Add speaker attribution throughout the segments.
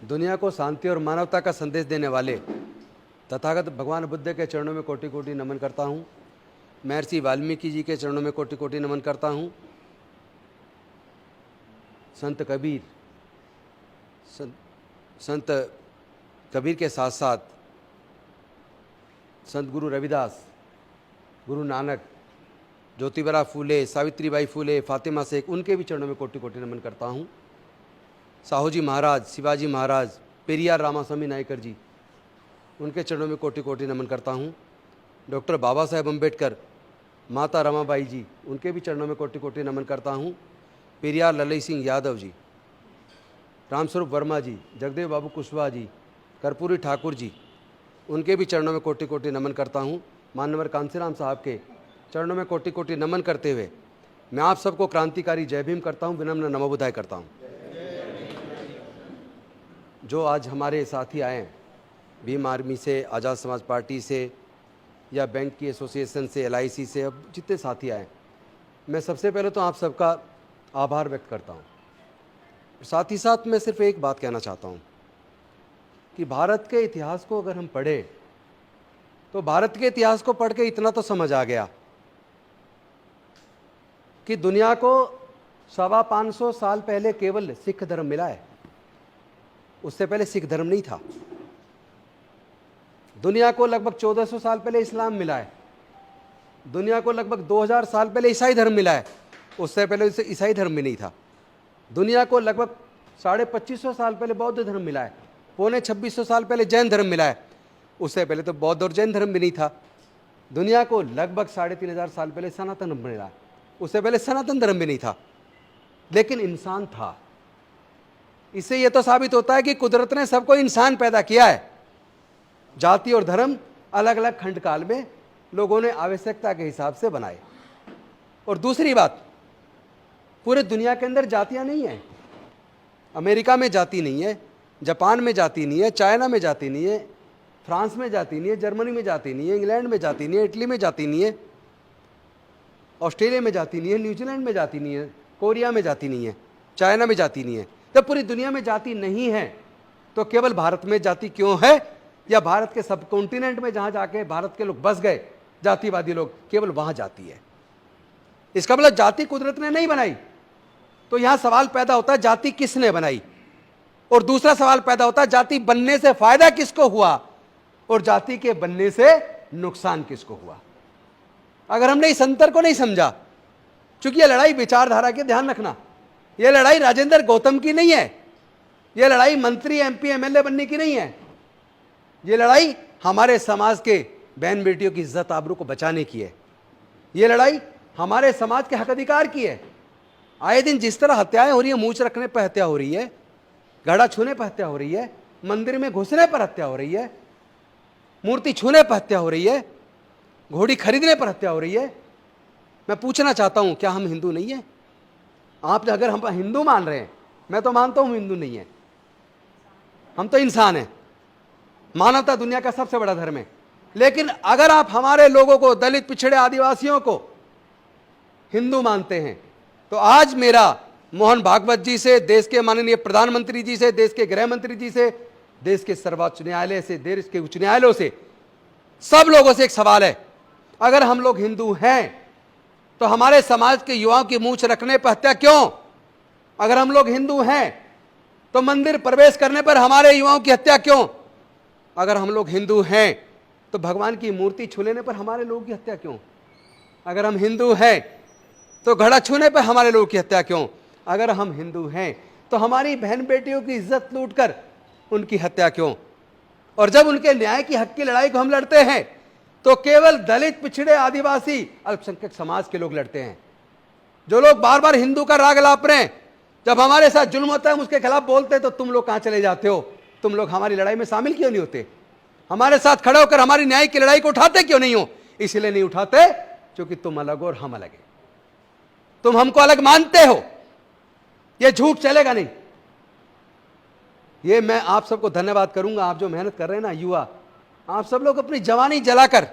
Speaker 1: दुनिया को शांति और मानवता का संदेश देने वाले तथागत भगवान बुद्ध के चरणों में कोटि कोटि नमन करता हूँ। महर्षि वाल्मीकि जी के चरणों में कोटि कोटि नमन करता हूँ। संत कबीर के साथ साथ संत गुरु रविदास, गुरु नानक, ज्योतिबा फूले, सावित्रीबाई फूले, फातिमा शेख, उनके भी चरणों में कोटि कोटि नमन करता हूँ। साहू जी महाराज, शिवाजी महाराज, पेरियार रामास्वामी नायकर जी, उनके चरणों में कोटि कोटि नमन करता हूँ। डॉक्टर बाबा साहेब अम्बेडकर, माता रमाबाई जी, उनके भी चरणों में कोटि कोटि नमन करता हूँ। पेरियार ललई सिंह यादव जी, रामस्वरूप वर्मा जी, जगदेव बाबू कुशवाहा जी, कर्पूरी ठाकुर जी, उनके भी चरणों में कोटि कोटि नमन करता हूँ। मानवर कांसीराम साहब के चरणों में कोटि कोटि नमन करते हुए मैं आप सबको क्रांतिकारी जय भीम करता हूँ, विनम्र नमो बुद्धाय करता हूँ। जो आज हमारे साथी आए हैं, भीम आर्मी से, आज़ाद समाज पार्टी से, या बैंक की एसोसिएशन से, LIC से, अब जितने साथी आए, मैं सबसे पहले तो आप सबका आभार व्यक्त करता हूँ। साथ ही साथ मैं सिर्फ एक बात कहना चाहता हूँ कि भारत के इतिहास को अगर हम पढ़ें तो भारत के इतिहास को पढ़ के इतना तो समझ आ गया कि दुनिया को 550 साल पहले केवल सिख धर्म मिला है। उससे पहले सिख धर्म नहीं था। दुनिया को लगभग 1400 साल पहले इस्लाम मिला है। दुनिया को लगभग 2000 साल पहले ईसाई धर्म मिला है। उससे पहले इसे ईसाई धर्म भी नहीं था। दुनिया को लगभग 2550 साल पहले बौद्ध धर्म मिला है। 2500 साल पहले जैन धर्म मिला है। उससे पहले तो बौद्ध और जैन धर्म भी नहीं था। दुनिया को लगभग 3500 साल पहले सनातन धर्म मिला है। उससे पहले सनातन धर्म भी नहीं था, लेकिन इंसान था। इससे यह तो साबित होता है कि कुदरत ने सबको इंसान पैदा किया है। जाति और धर्म अलग अलग खंड काल में लोगों ने आवश्यकता के हिसाब से बनाए। और दूसरी बात, पूरे दुनिया के अंदर जातियां नहीं है। अमेरिका में जाति नहीं है, जापान में जाति नहीं है, चाइना में जाति नहीं है, फ्रांस में जाति नहीं है, जर्मनी में जाति नहीं है, इंग्लैंड में जाति नहीं है, इटली में जाति नहीं है, ऑस्ट्रेलिया में जाति नहीं है, न्यूजीलैंड में जाति नहीं है, कोरिया में जाति नहीं है, चाइना में जाति नहीं है। जब पूरी दुनिया में जाति नहीं है तो केवल भारत में जाति क्यों है? या भारत के सब कॉन्टिनेंट में जहां जाके भारत के लोग बस गए, जातिवादी लोग, केवल वहां जाति है। इसका मतलब जाति कुदरत ने नहीं बनाई। तो यहां सवाल पैदा होता है जाति किसने बनाई, और दूसरा सवाल पैदा होता है जाति बनने से फायदा किसको हुआ और जाति के बनने से नुकसान किसको हुआ। अगर हमने इस अंतर को नहीं समझा, क्योंकि यह लड़ाई विचारधारा की, ध्यान रखना, यह लड़ाई राजेंद्र गौतम की नहीं है, यह लड़ाई मंत्री MP MLA बनने की नहीं है। यह लड़ाई हमारे समाज के बहन बेटियों की इज्जत आबरू को बचाने की है। यह लड़ाई हमारे समाज के हक अधिकार की है। आए दिन जिस तरह हत्याएं हो रही है, मूंछ रखने पर हत्या हो रही है, घड़ा छूने पर हत्या हो रही है, मंदिर में घुसने पर हत्या हो रही है, मूर्ति छूने पर हत्या हो रही है, घोड़ी खरीदने पर हत्या हो रही है। मैं पूछना चाहता हूं, क्या हम हिंदू नहीं है? आप अगर हम हिंदू मान रहे हैं, मैं तो मानता हूं हिंदू नहीं है, हम तो इंसान हैं। मानवता दुनिया का सबसे बड़ा धर्म है। लेकिन अगर आप हमारे लोगों को, दलित, पिछड़े, आदिवासियों को हिंदू मानते हैं, तो आज मेरा मोहन भागवत जी से, देश के माननीय प्रधानमंत्री जी से, देश के गृह मंत्री जी से, देश के सर्वोच्च न्यायालय से, देश के उच्च न्यायालयों से, सब लोगों से एक सवाल है। अगर हम लोग हिंदू हैं तो हमारे समाज के युवाओं की मूंछ रखने पर हत्या क्यों? अगर हम लोग हिंदू हैं तो मंदिर प्रवेश करने पर हमारे युवाओं की हत्या क्यों? अगर हम लोग हिंदू हैं तो भगवान की मूर्ति छू लेने पर हमारे लोगों की हत्या क्यों? अगर हम हिंदू हैं तो घड़ा छूने पर हमारे लोगों की हत्या क्यों? अगर हम हिंदू हैं तो हमारी बहन बेटियों की इज्जत लूटकर उनकी हत्या क्यों? और जब उनके न्याय की हक की लड़ाई को हम लड़ते हैं तो केवल दलित, पिछड़े, आदिवासी, अल्पसंख्यक समाज के लोग लड़ते हैं। जो लोग बार बार हिंदू का राग लाप रहे हैं, जब हमारे साथ जुल्म होता है हम उसके खिलाफ बोलते हैं तो तुम लोग कहां चले जाते हो? तुम लोग हमारी लड़ाई में शामिल क्यों नहीं होते? हमारे साथ खड़े होकर हमारी न्याय की लड़ाई को उठाते क्यों नहीं हो? इसलिए नहीं उठाते क्योंकि तुम अलग हो और हम अलग हैं। तुम हमको अलग मानते हो, यह झूठ चलेगा नहीं। ये मैं आप सबको धन्यवाद करूंगा, आप जो मेहनत कर रहे हैं ना, युवा, आप सब लोग अपनी जवानी जलाकर,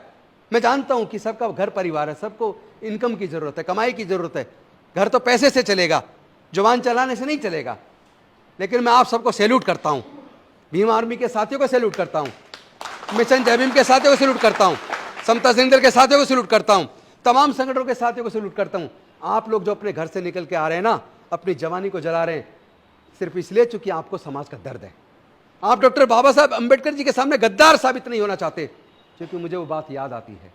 Speaker 1: मैं जानता हूं कि सबका घर परिवार है, सबको इनकम की जरूरत है, कमाई की जरूरत है। घर तो पैसे से चलेगा, जुबान चलाने से नहीं चलेगा। लेकिन मैं आप सबको सैल्यूट करता हूं भीम आर्मी के साथियों को सैल्यूट करता हूं, मिशन जय भीम के साथियों को सैल्यूट करता हूं, समता सेनेदल के साथियों को सैल्यूट करता हूं, तमाम संगठनों के साथियों को सैल्यूट करता हूं। आप लोग जो अपने घर से निकल के आ रहे हैं ना, अपनी जवानी को जला रहे हैं, सिर्फ इसलिए चूंकि आपको समाज का दर्द है। आप डॉक्टर बाबा साहब अंबेडकर जी के सामने गद्दार साबित नहीं होना चाहते, क्योंकि मुझे वो बात याद आती है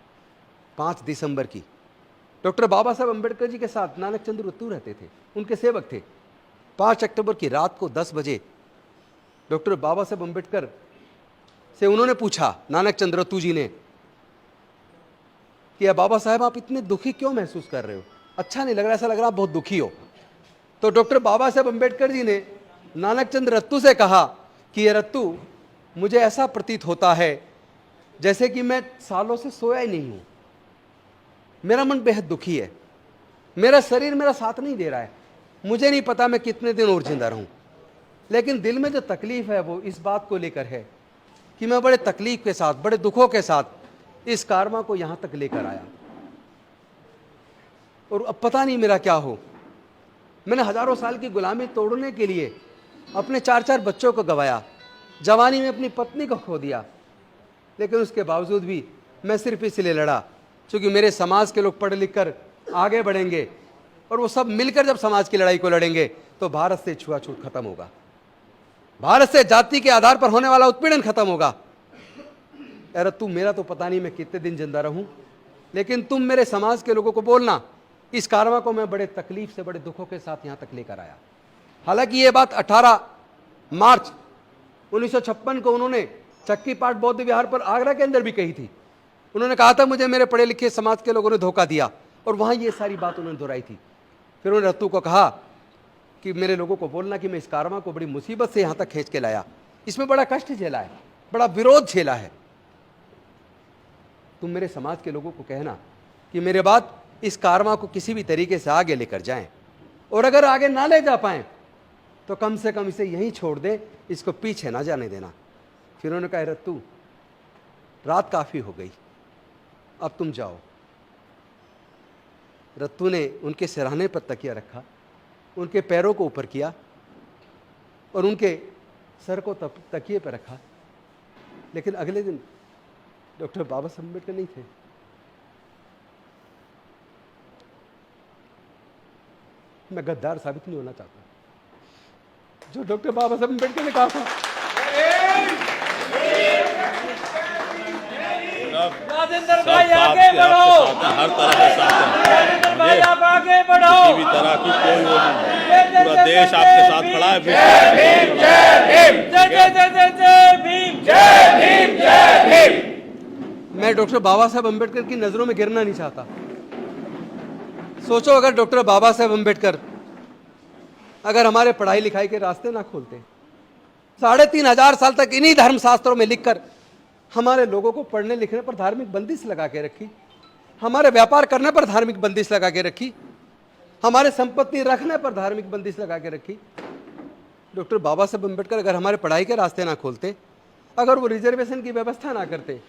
Speaker 1: 5 दिसंबर की। डॉक्टर बाबा साहब अंबेडकर जी के साथ नानक चंद्र रत्तू रहते थे, उनके सेवक थे। 5 अक्टूबर की रात को 10 बजे डॉक्टर बाबा साहब अंबेडकर से उन्होंने पूछा, नानक चंद्र रत्तू जी ने, कि बाबा साहब आप इतने दुखी क्यों महसूस कर रहे हो, अच्छा नहीं लग रहा, ऐसा लग रहा आप बहुत दुखी हो। तो डॉक्टर बाबा साहब अंबेडकर जी ने नानक चंद्र रत्तू से कहा कि ये रत्तू, मुझे ऐसा प्रतीत होता है जैसे कि मैं सालों से सोया ही नहीं हूं, मेरा मन बेहद दुखी है, मेरा शरीर मेरा साथ नहीं दे रहा है, मुझे नहीं पता मैं कितने दिन और जिंदा रहूं, लेकिन दिल में जो तकलीफ है वो इस बात को लेकर है कि मैं बड़े तकलीफ के साथ, बड़े दुखों के साथ इस कारमा को यहां तक लेकर आया, और अब पता नहीं मेरा क्या हो। मैंने हजारों साल की गुलामी तोड़ने के लिए अपने 4-4 बच्चों को गंवाया, जवानी में अपनी पत्नी को खो दिया, लेकिन उसके बावजूद भी मैं सिर्फ इसलिए लड़ा क्योंकि मेरे समाज के लोग पढ़ लिख कर आगे बढ़ेंगे, और वो सब मिलकर जब समाज की लड़ाई को लड़ेंगे तो भारत से छुआछूत खत्म होगा, भारत से जाति के आधार पर होने वाला उत्पीड़न खत्म होगा। अरे तू, मेरा तो पता नहीं मैं कितने दिन जिंदा रहूं, लेकिन तुम मेरे समाज के लोगों को बोलना, इस कारवा को मैं बड़े तकलीफ से, बड़े दुखों के साथ यहां तक लेकर आया। हालांकि ये बात 18 मार्च 1956 को उन्होंने चक्की पाट बौद्ध विहार पर आगरा के अंदर भी कही थी। उन्होंने कहा था मुझे मेरे पढ़े लिखे समाज के लोगों ने धोखा दिया, और वहां ये सारी बात उन्होंने दोहराई थी। फिर उन्होंने रत्तू को कहा कि मेरे लोगों को बोलना कि मैं इस कारवा को बड़ी मुसीबत से यहां तक खींच के लाया, इसमें बड़ा कष्ट झेला है, बड़ा विरोध झेला है। तुम मेरे समाज के लोगों को कहना कि मेरे बाद इस कारवा को किसी भी तरीके से आगे लेकर जाएं, और अगर आगे ना ले जा पाए तो कम से कम इसे यहीं छोड़ दें, इसको पीछे ना जाने देना। फिर उन्होंने कहा, रत्तू रात काफ़ी हो गई, अब तुम जाओ। रत्तू ने उनके सिरहाने पर तकिया रखा, उनके पैरों को ऊपर किया और उनके सर को तकिए पर रखा। लेकिन अगले दिन डॉक्टर बाबा साहब अम्बेडकर नहीं थे। मैं गद्दार साबित नहीं होना चाहता, जो डॉक्टर बाबा साहब अम्बेडकर ने कहा था,
Speaker 2: राजेंद्र भाई आगे बढ़ो, हर तरह के साथ राजेंद्र भाई आप आगे बढ़ो, किसी भी तरह की कोई वो नहीं, पूरा देश आपके साथ खड़ा है। जय भीम, जय भीम, जय जय जय जय जय भीम, जय भीम, जय भीम।
Speaker 1: मैं डॉक्टर बाबा साहब अम्बेडकर की नजरों में गिरना नहीं चाहता। सोचो अगर डॉक्टर बाबा साहब अम्बेडकर अगर हमारे पढ़ाई लिखाई के रास्ते ना खोलते, 3500 साल तक इन्हीं धर्मशास्त्रों में लिखकर हमारे लोगों को पढ़ने लिखने पर धार्मिक बंदिश लगा के रखी, हमारे व्यापार करने पर धार्मिक बंदिश लगा के रखी, हमारे संपत्ति रखने पर धार्मिक बंदिश लगा के रखी। डॉक्टर बाबा साहब अम्बेडकर अगर हमारे पढ़ाई के रास्ते ना खोलते, अगर वो रिजर्वेशन की व्यवस्था ना करते,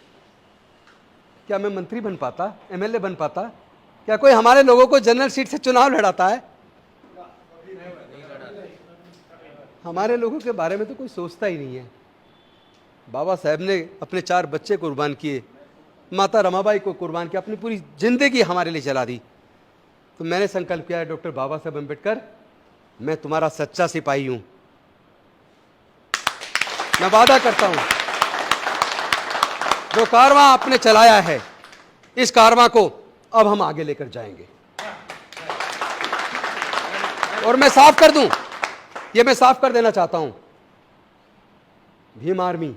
Speaker 1: क्या मैं मंत्री बन पाता, एमएलए बन पाता? क्या कोई हमारे लोगों को जनरल सीट से चुनाव लड़ाता है? हमारे लोगों के बारे में तो कोई सोचता ही नहीं है। बाबा साहब ने अपने 4 बच्चे कुर्बान किए, माता रमाबाई को कुर्बान किया, अपनी पूरी जिंदगी हमारे लिए चला दी। तो मैंने संकल्प किया है, डॉक्टर बाबा साहब अम्बेडकर, मैं तुम्हारा सच्चा सिपाही हूं। मैं वादा करता हूं, जो कारवां आपने चलाया है, इस कारवां को अब हम आगे लेकर जाएंगे। और मैं साफ कर दूं, ये मैं साफ कर देना चाहता हूं, भीम आर्मी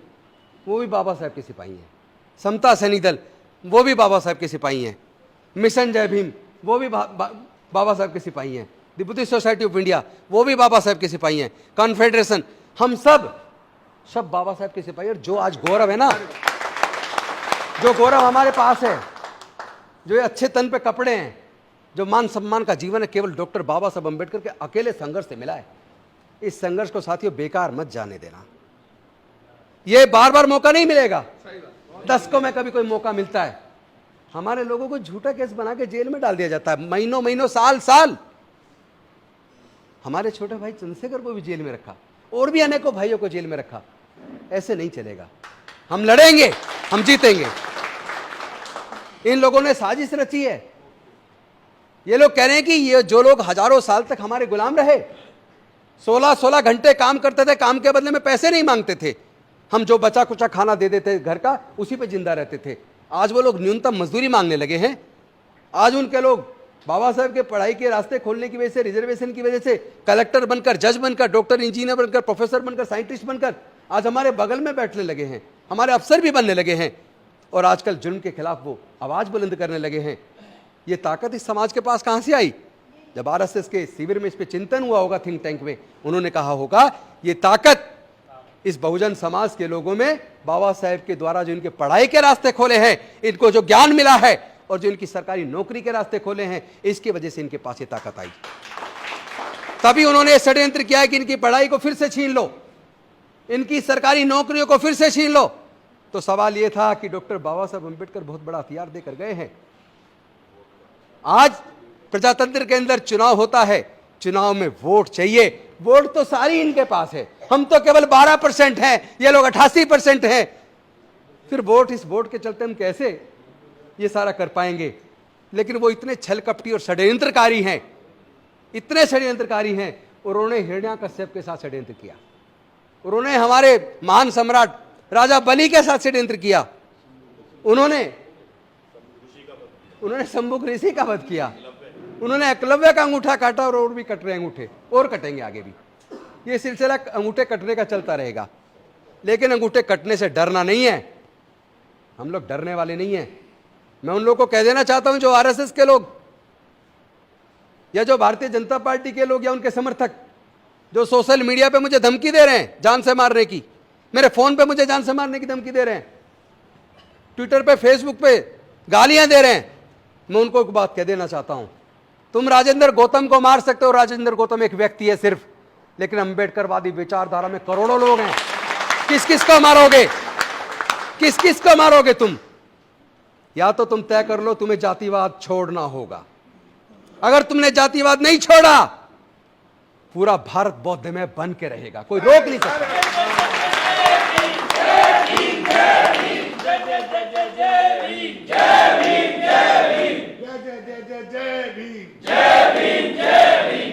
Speaker 1: वो भी बाबा साहब के सिपाही हैं, समता सैनिक दल वो भी बाबा साहब के सिपाही हैं, मिशन जय भीम वो भी बाबा साहब के सिपाही हैं, the Buddhist society of India वो भी बाबा साहब के सिपाही हैं, कॉन्फेडरेशन, हम सब बाबा साहब के सिपाही। और जो आज गौरव है ना, जो गौरव हमारे पास है, जो ये अच्छे तन पे कपड़े हैं, जो मान सम्मान का जीवन है, केवल डॉक्टर बाबा साहब अम्बेडकर के अकेले संघर्ष से मिला है। इस संघर्ष को साथियों बेकार मत जाने देना, ये बार बार मौका नहीं मिलेगा। 10 को में कभी कोई मौका मिलता है। हमारे लोगों को झूठा केस बना के जेल में डाल दिया जाता है, महीनों महीनों साल साल। हमारे छोटे भाई चंद्रशेखर को भी जेल में रखा, और भी अनेकों भाइयों को जेल में रखा। ऐसे नहीं चलेगा। हम लड़ेंगे, हम जीतेंगे। इन लोगों ने साजिश रची है। ये लोग कह रहे हैं कि ये जो लोग हजारों साल तक हमारे गुलाम रहे, 16-16 घंटे काम करते थे, काम के बदले में पैसे नहीं मांगते थे, हम जो बचा कुचा खाना दे देते घर का, उसी पे जिंदा रहते थे। आज वो लोग न्यूनतम मजदूरी मांगने लगे हैं। आज उनके लोग बाबा साहब के पढ़ाई के रास्ते खोलने की वजह से, रिजर्वेशन की वजह से कलेक्टर बनकर, जज बनकर, डॉक्टर, इंजीनियर बनकर, प्रोफेसर बनकर, साइंटिस्ट बनकर आज हमारे बगल में बैठने लगे हैं, हमारे अफसर भी बनने लगे हैं और आजकल जुल्म के खिलाफ वो आवाज बुलंद करने लगे हैं। ये ताकत इस समाज के पास कहां से आई? जब आरएसएस के शिविर में इस पे चिंतन हुआ होगा, थिंक टैंक में, उन्होंने कहा होगा ये ताकत इस बहुजन समाज के लोगों में बाबा साहेब के द्वारा जो इनके पढ़ाई के रास्ते खोले हैं, इनको जो ज्ञान मिला है और जो इनकी सरकारी नौकरी के रास्ते खोले हैं, इसकी वजह से इनके पास ये ताकत आई। तभी उन्होंने षड्यंत्र किया कि इनकी पढ़ाई को फिर से छीन लो, इनकी सरकारी नौकरियों को फिर से छीन लो। तो सवाल यह था कि डॉक्टर बाबा साहब अम्बेडकर बहुत बड़ा हथियार देकर गए हैं। आज प्रजातंत्र के अंदर चुनाव होता है, चुनाव में वोट चाहिए, वोट तो सारी इनके पास है, हम तो केवल 12% हैं, ये लोग 88% हैं। फिर वोट, इस वोट के चलते हम कैसे ये सारा कर पाएंगे? लेकिन वो इतने छल कपटी और षड्यंत्रकारी हैं, इतने षड्यंत्रकारी हैं। उन्होंने हिरण्याकश्यप के साथ षड्यंत्र किया, उन्होंने हमारे महान सम्राट राजा बलि के साथ षड्यंत्र किया, उन्होंने शंभुक ऋषि का वध किया, उन्होंने एकलव्य का अंगूठा काटा और भी कट रहे अंगूठे, और कटेंगे आगे भी। ये सिलसिला अंगूठे कटने का चलता रहेगा। लेकिन अंगूठे कटने से डरना नहीं है, हम लोग डरने वाले नहीं हैं। मैं उन लोगों को कह देना चाहता हूं जो आरएसएस के लोग या जो भारतीय जनता पार्टी के लोग या उनके समर्थक जो सोशल मीडिया पे मुझे धमकी दे रहे हैं जान से मारने की, मेरे फोन पे मुझे जान से मारने की धमकी दे रहे हैं, ट्विटर पे, फेसबुक पे गालियां दे रहे हैं, मैं उनको एक बात कह देना चाहता हूं, तुम राजेंद्र गौतम को मार सकते हो, राजेंद्र गौतम एक व्यक्ति है सिर्फ, लेकिन अंबेडकरवादी विचारधारा में करोड़ों लोग हैं। किस किस को मारोगे? किस किस को मारोगे तुम? या तो तुम तय कर लो तुम्हें जातिवाद छोड़ना होगा। अगर तुमने जातिवाद नहीं छोड़ा, पूरा भारत बौद्धमय बन के रहेगा, कोई रोक नहीं सकता।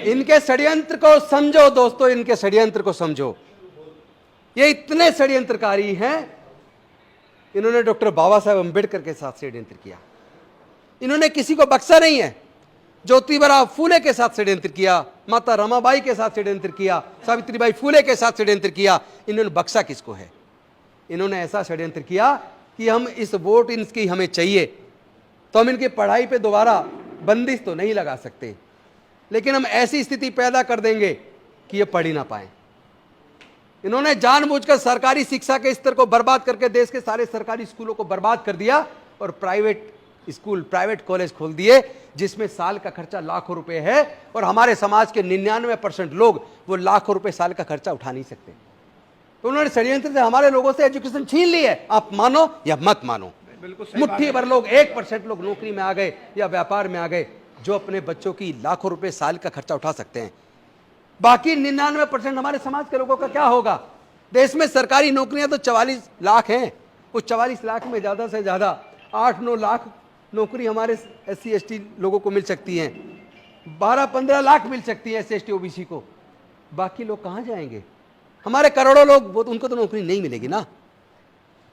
Speaker 1: इनके षड्यंत्र को समझो दोस्तों, इनके षड्यंत्र को समझो। ये इतने षड्यंत्रकारी हैं, इन्होंने डॉक्टर बाबा साहेब अम्बेडकर के साथ षड्यंत्र किया, इन्होंने किसी को बख्शा नहीं है। ज्योतिबा फूले के साथ षड्यंत्र किया, माता रमाबाई के साथ षड्यंत्र किया, सावित्रीबाई फूले के साथ षड्यंत्र किया, इन्होंने बख्शा किसको है? इन्होंने ऐसा षड्यंत्र किया कि हम इस वोट इनकी हमें चाहिए तो हम इनकी पढ़ाई पे दोबारा बंदिश तो नहीं लगा सकते, लेकिन हम ऐसी स्थिति पैदा कर देंगे कि ये पढ़ ही ना पाए। इन्होंने जानबूझकर सरकारी शिक्षा के स्तर को बर्बाद करके देश के सारे सरकारी स्कूलों को बर्बाद कर दिया और प्राइवेट स्कूल, प्राइवेट कॉलेज खोल दिए, जिसमें साल का खर्चा लाखों रुपए है और हमारे समाज के 99% लोग वो लाखों रुपए साल का खर्चा उठा नहीं सकते। तो उन्होंने षड्यंत्र से हमारे लोगों से एजुकेशन छीन ली है, आप मानो या मत मानो। मुट्ठी भर लोग, 1% लोग नौकरी में आ गए या व्यापार में आ गए जो अपने बच्चों की लाखों रुपए साल का खर्चा उठा सकते हैं। बाकी 99% हमारे समाज के लोगों का क्या होगा? देश में सरकारी नौकरियां तो 44 लाख हैं, उस 44 लाख में ज्यादा से ज्यादा 8-9 लाख नौकरी हमारे SC ST लोगों को मिल सकती हैं, 12-15 लाख मिल सकती है SC ST OBC को। बाकी लोग कहां जाएंगे? हमारे करोड़ों लोग, वो उनको तो नौकरी नहीं मिलेगी ना।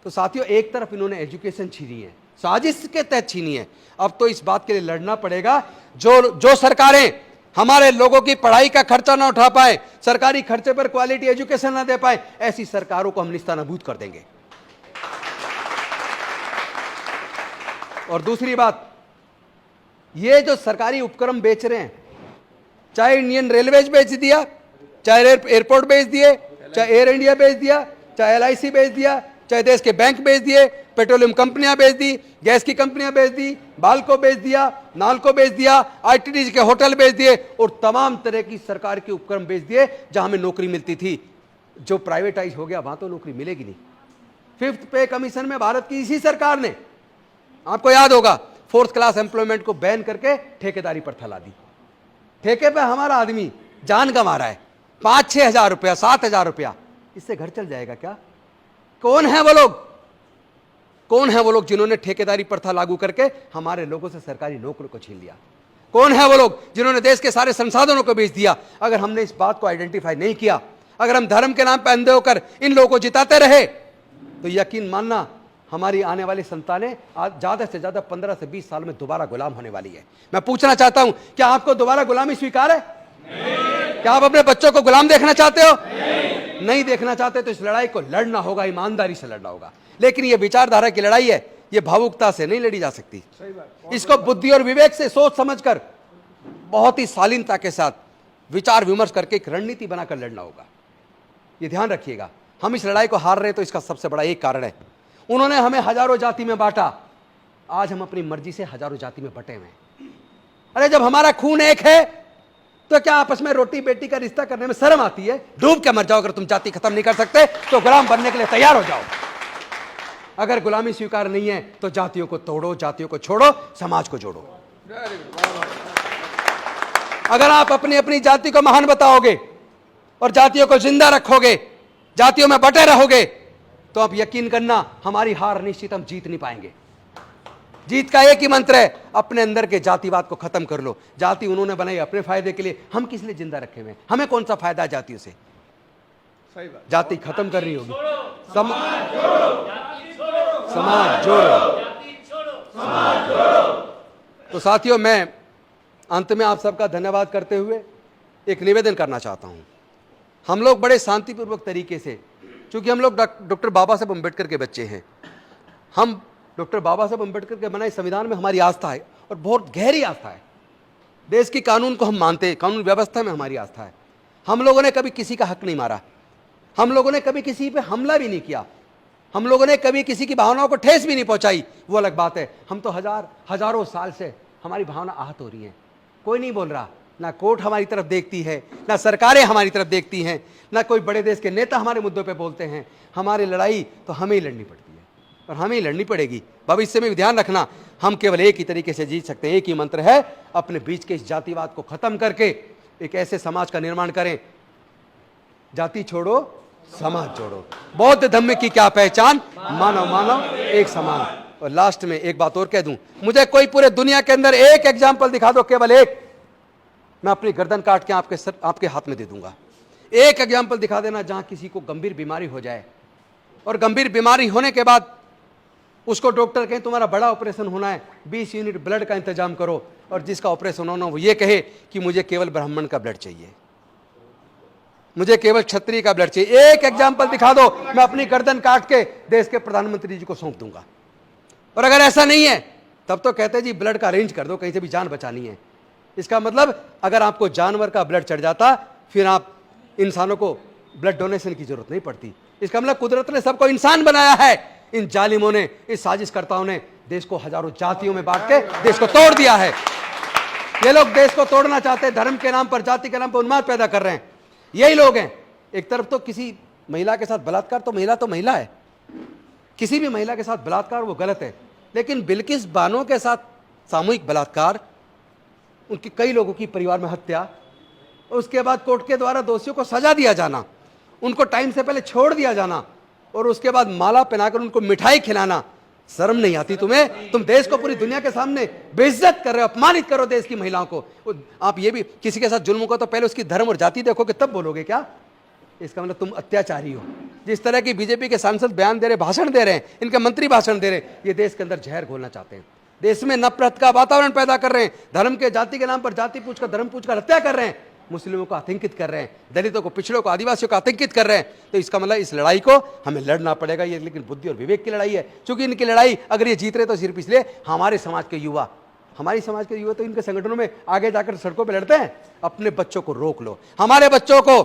Speaker 1: तो साथियों, एक तरफ इन्होंने एजुकेशन छीनी है, साजिश के तहत छीनी है। अब तो इस बात के लिए लड़ना पड़ेगा, जो सरकारें हमारे लोगों की पढ़ाई का खर्चा ना उठा पाए, सरकारी खर्चे पर क्वालिटी एजुकेशन ना दे पाए, ऐसी सरकारों को हम निस्तानाबूद कर देंगे। और दूसरी बात, ये जो सरकारी उपक्रम बेच रहे हैं, चाहे इंडियन रेलवेज बेच दिया, चाहे एयरपोर्ट बेच दिए, चाहे एयर इंडिया बेच दिया, चाहे LIC बेच दिया, चाहे देश के बैंक बेच दिए, पेट्रोलियम कंपनियां बेच दी, गैस की कंपनियां बेच दी, बाल को बेच दिया, नाल को बेच दिया, ITD के होटल बेच दिए और तमाम तरह की सरकार के उपक्रम बेच दिए जहां हमें नौकरी मिलती थी। जो प्राइवेटाइज हो गया वहां तो नौकरी मिलेगी नहीं। 5th पे कमीशन में भारत की इसी सरकार ने, आपको याद होगा, 4th क्लास एम्प्लॉयमेंट को बैन करके ठेकेदारी पर थला दी। ठेके पे हमारा आदमी जान गंवा रहा है, 5-6 हजार रुपया, 7 हजार रुपया, इससे घर चल जाएगा क्या? कौन है वो लोग? कौन है वो लोग जिन्होंने ठेकेदारी प्रथा लागू करके हमारे लोगों से सरकारी नौकरी को छीन लिया? कौन है वो लोग जिन्होंने देश के सारे संसाधनों को बेच दिया? अगर हमने इस बात को आइडेंटिफाई नहीं किया, अगर हम धर्म के नाम पर अंधे होकर इन लोगों को जिताते रहे, तो यकीन मानना हमारी आने वाली संतानें ज्यादा से ज्यादा 15 से 20 साल में दोबारा गुलाम होने वाली है। मैं पूछना चाहता हूं, क्या आपको दोबारा गुलामी स्वीकार है? नहीं। क्या आप अपने बच्चों को गुलाम देखना चाहते हो? नहीं देखना चाहते तो इस लड़ाई को लड़ना होगा, ईमानदारी से लड़ना होगा। लेकिन ये विचारधारा की लड़ाई है, ये भावुकता से नहीं लड़ी जा सकती। इसको बुद्धि और विवेक से सोच समझकर, बहुत ही शालीनता के साथ विचार विमर्श करके एक रणनीति बनाकर लड़ना होगा। ये ध्यान रखिएगा, हम इस लड़ाई को हार रहे हैं तो इसका सबसे बड़ा एक कारण है, उन्होंने हमें हजारों जाति में बांटा, आज हम अपनी मर्जी से हजारों जाति में बटे हुए हैं। अरे जब हमारा खून एक है तो क्या आपस में रोटी बेटी का रिश्ता करने में शर्म आती है? डूब के मर जाओ, अगर तुम जाति खत्म नहीं कर सकते तो गुलाम बनने के लिए तैयार हो जाओ। अगर गुलामी स्वीकार नहीं है तो जातियों को तोड़ो, जातियों को छोड़ो, समाज को जोड़ो। अगर आप अपनी अपनी जाति को महान बताओगे और जातियों को जिंदा रखोगे, जातियों में बटे रहोगे, तो आप यकीन करना हमारी हार निश्चित, हम जीत नहीं पाएंगे। जीत का एक ही मंत्र है, अपने अंदर के जातिवाद को खत्म कर लो। जाति उन्होंने बनाई अपने फायदे के लिए, हम किस लिए जिंदा रखे हुए? हमें कौन सा फायदा है जातियों से? सही बात। जाति खत्म करनी होगी, समाज जोड़ो। तो साथियों, मैं अंत में आप सबका धन्यवाद करते हुए एक निवेदन करना चाहता हूं। हम लोग बड़े शांतिपूर्वक तरीके से, चूंकि हम लोग डॉक्टर बाबा साहब अम्बेडकर के बच्चे हैं, हम डॉक्टर बाबा साहब अम्बेडकर के बनाए संविधान में हमारी आस्था है और बहुत गहरी आस्था है। देश की कानून को हम मानते हैं, कानून व्यवस्था में हमारी आस्था है। हम लोगों ने कभी किसी का हक नहीं मारा, हम लोगों ने कभी किसी पे हमला भी नहीं किया, हम लोगों ने कभी किसी की भावनाओं को ठेस भी नहीं पहुंचाई, वो अलग बात है। हम तो हजारों साल से हमारी भावना आहत हो रही है, कोई नहीं बोल रहा। ना कोर्ट हमारी तरफ देखती है, ना सरकारें हमारी तरफ देखती हैं, ना कोई बड़े देश के नेता हमारे मुद्दों पे बोलते हैं। हमारी लड़ाई तो हमें ही लड़नी पड़ती है और हमें ही लड़नी पड़ेगी। भविष्य में भी ध्यान रखना, हम केवल एक ही तरीके से जीत सकते हैं, एक ही मंत्र है, अपने बीच के इस जातिवाद को खत्म करके एक ऐसे समाज का निर्माण करें, जाति छोड़ो समाज जोड़ो। बौद्ध धर्म की क्या पहचान? मानव मानव एक समान। और लास्ट में एक बात और कह दूं, मुझे कोई पूरे दुनिया के अंदर एक एग्जाम्पल दिखा दो, केवल एक, मैं अपनी गर्दन काट के आपके हाथ में दे दूंगा। एक एग्जाम्पल दिखा देना जहां किसी को गंभीर बीमारी हो जाए और गंभीर बीमारी होने के बाद उसको डॉक्टर कहें तुम्हारा बड़ा ऑपरेशन होना है, 20 यूनिट ब्लड का इंतजाम करो, और जिसका ऑपरेशन होना वो ये कहे कि मुझे केवल ब्राह्मण का ब्लड चाहिए, मुझे केवल क्षत्रिय का ब्लड चाहिए। एक एग्जाम्पल दिखा दो, मैं अपनी गर्दन काट के देश के प्रधानमंत्री जी को सौंप दूंगा। और अगर ऐसा नहीं है तब तो कहते जी ब्लड का अरेंज कर दो, कहीं से भी जान बचानी है। इसका मतलब अगर आपको जानवर का ब्लड चढ़ जाता फिर आप इंसानों को ब्लड डोनेशन की जरूरत नहीं पड़ती। इसका मतलब कुदरत ने सबको इंसान बनाया है, इन जालिमों ने, इस साजिशकर्ताओं ने देश को हजारों जातियों में बांट के देश को तोड़ दिया है। ये लोग देश को तोड़ना चाहते हैं, धर्म के नाम पर, जाति के नाम पर उन्माद पैदा कर रहे हैं। यही लोग हैं। एक तरफ तो किसी महिला के साथ बलात्कार, तो महिला है, किसी भी महिला के साथ बलात्कार वो गलत है, लेकिन बिल्किस बानो के साथ सामूहिक बलात्कार, उनकी कई लोगों की परिवार में हत्या, उसके बाद कोर्ट के द्वारा दोषियों को सजा दिया जाना, उनको टाइम से पहले छोड़ दिया जाना, और उसके बाद माला पहनाकर उनको मिठाई खिलाना, शर्म नहीं आती तुम्हें? तुम देश को पूरी दुनिया के सामने बेइज्जत कर रहे हो, अपमानित करो देश की महिलाओं को। आप ये भी किसी के साथ जुल्म को तो पहले उसकी धर्म और जाति देखोगे तब बोलोगे क्या? इसका मतलब तुम अत्याचारी हो। जिस तरह की बीजेपी के सांसद बयान दे रहे, भाषण दे रहे हैं, इनके मंत्री भाषण दे रहे हैं, ये देश के अंदर जहर घोलना चाहते हैं, देश में नफरत का वातावरण पैदा कर रहे हैं, धर्म के जाति के नाम पर जाति पूछकर धर्म पूछकर हत्या कर रहे हैं, मुस्लिमों को आतंकित कर रहे हैं, दलितों को, पिछड़ों को, आदिवासियों को आतंकित कर रहे हैं। तो इसका मतलब इस लड़ाई को हमें लड़ना पड़ेगा। ये लेकिन बुद्धि और विवेक की लड़ाई है, क्योंकि इनकी लड़ाई अगर ये जीत रहे तो सिर्फ इसलिए हमारे समाज के युवा, तो इनके संगठनों में आगे जाकर सड़कों पर लड़ते हैं। अपने बच्चों को रोक लो, हमारे बच्चों को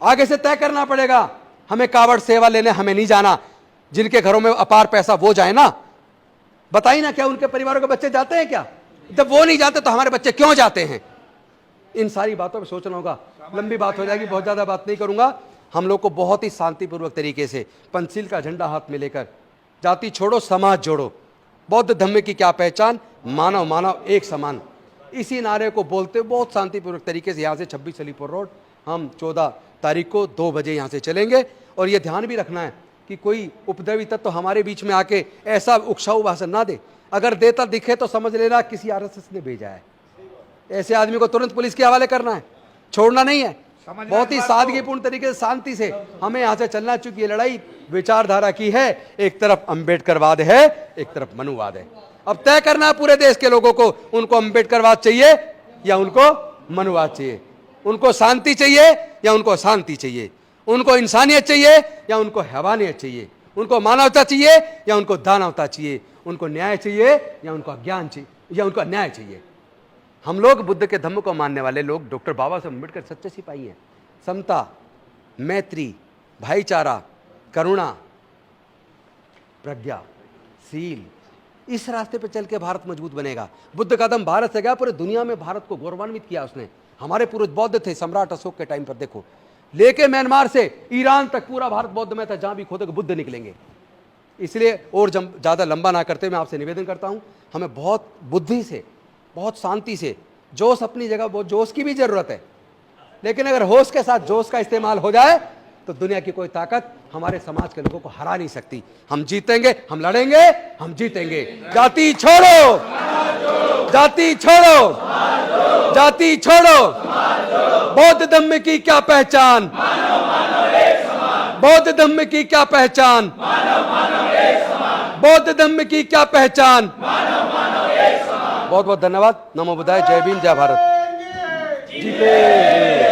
Speaker 1: आगे से तय करना पड़ेगा। हमें कावड़ सेवा लेने हमें नहीं जाना, जिनके घरों में अपार पैसा वो जाए ना। बताइए ना, क्या उनके परिवारों के बच्चे जाते हैं क्या? जब वो नहीं जाते तो हमारे बच्चे क्यों जाते हैं? इन सारी बातों पर सोचना होगा। लंबी बात हो जाएगी, बहुत ज्यादा बात नहीं करूंगा। हम लोग को बहुत ही शांतिपूर्वक तरीके से पंचशील का झंडा हाथ में लेकर, जाति छोड़ो समाज जोड़ो, बौद्ध धर्म की क्या पहचान, मानव मानव एक समान, इसी नारे को बोलते हुए बहुत शांतिपूर्वक तरीके से यहाँ से 26 अलीपुर रोड हम 14 तारीख को 2 बजे यहाँ से चलेंगे। और ये ध्यान भी रखना है कि कोई उपद्रवी तत्व तो हमारे बीच में आके ऐसा उकसाऊ भाषण ना दे। अगर देता दिखे तो समझ लेना किसी आरएसएस ने भेजा है। ऐसे आदमी को तुरंत पुलिस के हवाले करना है, छोड़ना नहीं है। बहुत ही सादगीपूर्ण तरीके से, शांति से हमें यहां से चलना, चूंकि ये लड़ाई विचारधारा की है। एक तरफ अंबेडकरवाद है, एक तरफ मनुवाद है। अब तय करना है पूरे देश के लोगों को, उनको अंबेडकरवाद चाहिए या उनको मनुवाद चाहिए, उनको शांति चाहिए या उनको शांति चाहिए, उनको इंसानियत चाहिए या उनको हैवानियत चाहिए, उनको मानवता चाहिए या उनको दानवता चाहिए, उनको न्याय चाहिए या उनको अज्ञान चाहिए या उनको अन्याय चाहिए। हम लोग बुद्ध के धम्म को मानने वाले लोग डॉक्टर बाबा साहब अम्बेडकर सच्चे सिपाही हैं। समता, मैत्री, भाईचारा, करुणा, प्रज्ञा, सील, इस रास्ते पे चल के भारत मजबूत बनेगा। बुद्ध का दम भारत से गया, पूरे दुनिया में भारत को गौरवान्वित किया उसने। हमारे पूर्वज बौद्ध थे, सम्राट अशोक के टाइम पर देखो, लेके म्यांमार से ईरान तक पूरा भारत बौद्ध में था। जहां भी खोदोगे बुद्ध निकलेंगे। इसलिए और ज्यादा लंबा ना करते मैं आपसे निवेदन करता हूं, हमें बहुत बुद्धि से, बहुत शांति से, जोश अपनी जगह, बहुत जोश की भी जरूरत है, लेकिन अगर होश के साथ जोश का इस्तेमाल हो जाए तो दुनिया की कोई ताकत हमारे समाज के लोगों को हरा नहीं सकती। हम जीतेंगे, हम लड़ेंगे, हम जीतेंगे। जाति छोड़ो, जाति छोड़ो, जाति छोड़ो। बौद्ध धम्म की क्या पहचान, बौद्ध धम्म की क्या पहचान, बौद्ध धम्म की क्या पहचान। बहुत बहुत धन्यवाद। नमो बुद्धाय। जय भीम, जय भारत। जीते